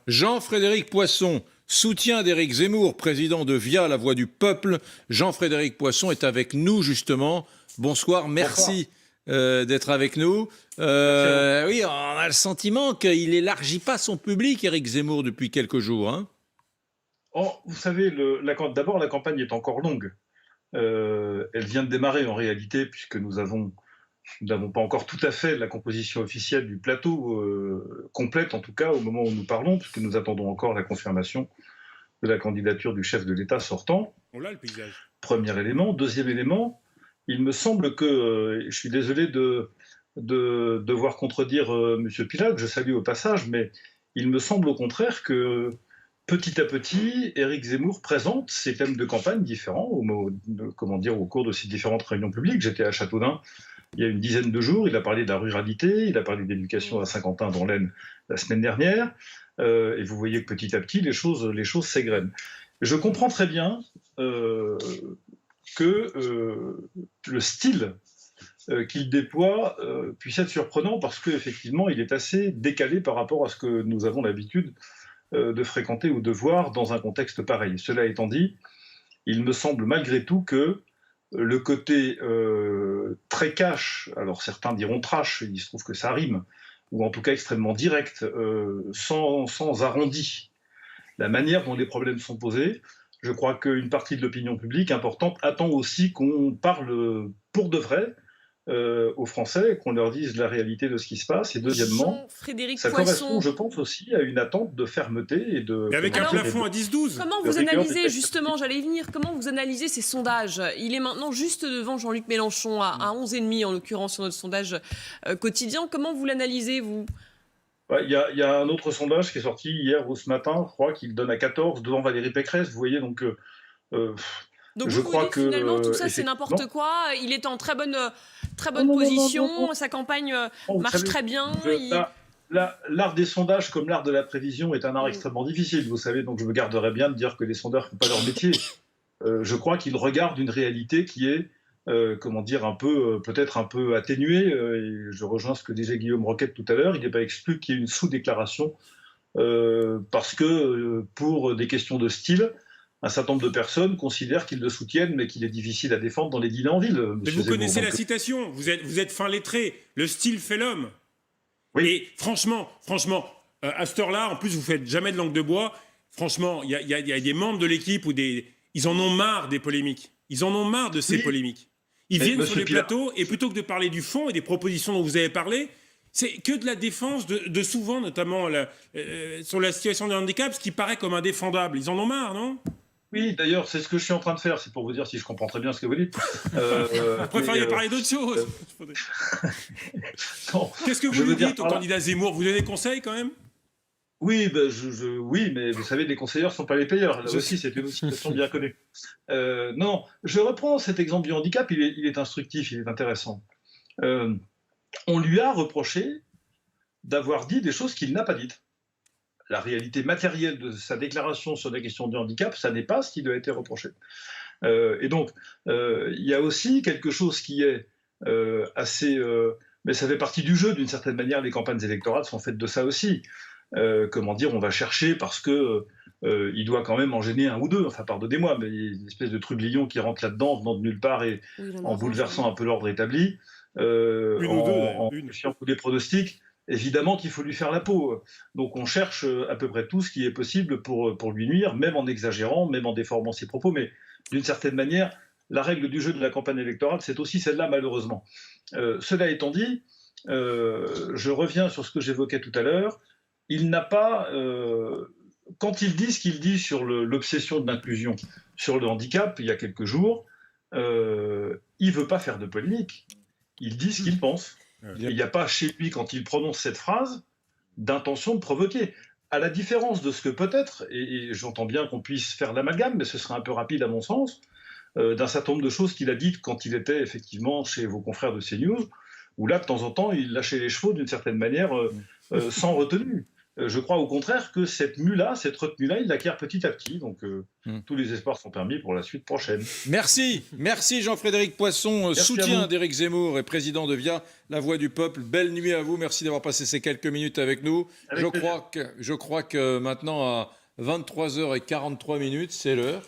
Jean-Frédéric Poisson, soutien d'Éric Zemmour, président de VIA, la voix du peuple. Jean-Frédéric Poisson est avec nous, justement. Bonsoir, merci d'être avec nous. Oui, on a le sentiment qu'il n'élargit pas son public, Éric Zemmour, depuis quelques jours. Hein. Oh, vous savez, d'abord, la campagne est encore longue. Elle vient de démarrer, en réalité, puisque nous n'avons pas encore tout à fait la composition officielle du plateau, complète en tout cas, au moment où nous parlons, puisque nous attendons encore la confirmation de la candidature du chef de l'État sortant. On l'a, le paysage. Premier élément. Deuxième élément, il me semble que, je suis désolé de devoir contredire M. Pilac, je salue au passage, mais il me semble au contraire que petit à petit, Éric Zemmour présente ses thèmes de campagne différents au cours de ces différentes réunions publiques. J'étais à Châteaudun il y a une dizaine de jours, il a parlé de la ruralité, il a parlé d'éducation à Saint-Quentin dans l'Aisne la semaine dernière, et vous voyez que petit à petit, les choses s'égrènent. Je comprends très bien que le style qu'il déploie puisse être surprenant parce qu'effectivement, il est assez décalé par rapport à ce que nous avons l'habitude de fréquenter ou de voir dans un contexte pareil. Cela étant dit, il me semble malgré tout que le côté très cash, alors certains diront trash, il se trouve que ça rime, ou en tout cas extrêmement direct, sans arrondi, la manière dont les problèmes sont posés, je crois qu'une partie de l'opinion publique importante attend aussi qu'on parle pour de vrai aux Français, qu'on leur dise la réalité de ce qui se passe. Et deuxièmement, ça correspond, je pense, aussi à une attente de fermeté et de... Et avec un plafond à 10-12. Comment vous analysez, justement, j'allais y venir, comment vous analysez ces sondages? Il est maintenant juste devant Jean-Luc Mélenchon, à 11,5 en l'occurrence sur notre sondage quotidien. Comment vous l'analysez, vous? Il y a un autre sondage qui est sorti hier ou ce matin, je crois, qui le donne à 14 devant Valérie Pécresse. Vous voyez, donc je crois que finalement tout ça c'est n'importe quoi. Il est en très bonne position. Sa campagne marche très bien. L'art des sondages, comme l'art de la prévision, est un art extrêmement difficile. Vous savez, donc je me garderais bien de dire que les sondeurs ne font pas leur métier. Je crois qu'ils regardent une réalité qui est peut-être un peu atténuée. Et je rejoins ce que disait Guillaume Roquette tout à l'heure. Il n'est pas exclu qu'il y ait une sous-déclaration parce que pour des questions de style, un certain nombre de personnes considèrent qu'ils le soutiennent, mais qu'il est difficile à défendre dans les dîners en ville. Mais vous connaissez la citation, vous êtes fin lettré, le style fait l'homme. Oui. Et franchement, à cette heure-là, en plus vous faites jamais de langue de bois, franchement, il y a des membres de l'équipe ils en ont marre des polémiques. Ils en ont marre de ces polémiques. Ils viennent sur les plateaux et plutôt que de parler du fond et des propositions dont vous avez parlé, c'est que de la défense de souvent, notamment sur la situation du handicap, ce qui paraît comme indéfendable. Ils en ont marre, non ? Oui, d'ailleurs, c'est ce que je suis en train de faire. C'est pour vous dire si je comprends très bien ce que vous dites. Vous préfériez parler d'autre chose. Qu'est-ce que vous lui dites au candidat Zemmour? Vous donnez des conseils quand même? Oui, oui, mais vous savez, les conseillers ne sont pas les payeurs. Là aussi, c'est une situation bien connue. Non, je reprends cet exemple du handicap. Il est instructif, il est intéressant. On lui a reproché d'avoir dit des choses qu'il n'a pas dites. La réalité matérielle de sa déclaration sur la question du handicap, ça n'est pas ce qui lui a été reproché. Et donc, il y a aussi quelque chose qui est assez... mais ça fait partie du jeu, d'une certaine manière, les campagnes électorales sont faites de ça aussi. On va chercher parce que il doit quand même en gêner un ou deux, enfin pardonnez-moi, mais il y a une espèce de trublion qui rentre là-dedans, venant de nulle part et en bouleversant un peu l'ordre établi, en fiant tous les pronostics. Évidemment qu'il faut lui faire la peau. Donc on cherche à peu près tout ce qui est possible pour lui nuire, même en exagérant, même en déformant ses propos. Mais d'une certaine manière, la règle du jeu de la campagne électorale, c'est aussi celle-là, malheureusement. Cela étant dit, je reviens sur ce que j'évoquais tout à l'heure. Il n'a pas... quand il dit ce qu'il dit sur l'obsession de l'inclusion, sur le handicap, il y a quelques jours, il ne veut pas faire de polémique. Il dit ce qu'il pense. Il n'y a pas chez lui, quand il prononce cette phrase, d'intention de provoquer. À la différence de ce que peut-être, et j'entends bien qu'on puisse faire l'amalgame, mais ce serait un peu rapide à mon sens, d'un certain nombre de choses qu'il a dites quand il était effectivement chez vos confrères de CNews, où là, de temps en temps, il lâchait les chevaux d'une certaine manière sans retenue. Je crois au contraire que cette retenue-là, il l'acquiert petit à petit. Donc, tous les espoirs sont permis pour la suite prochaine. Merci Jean-Frédéric Poisson, Merci soutien d'Éric Zemmour et président de VIA, La Voix du Peuple. Belle nuit à vous, merci d'avoir passé ces quelques minutes avec nous. Je crois que maintenant, à 23h43, c'est l'heure.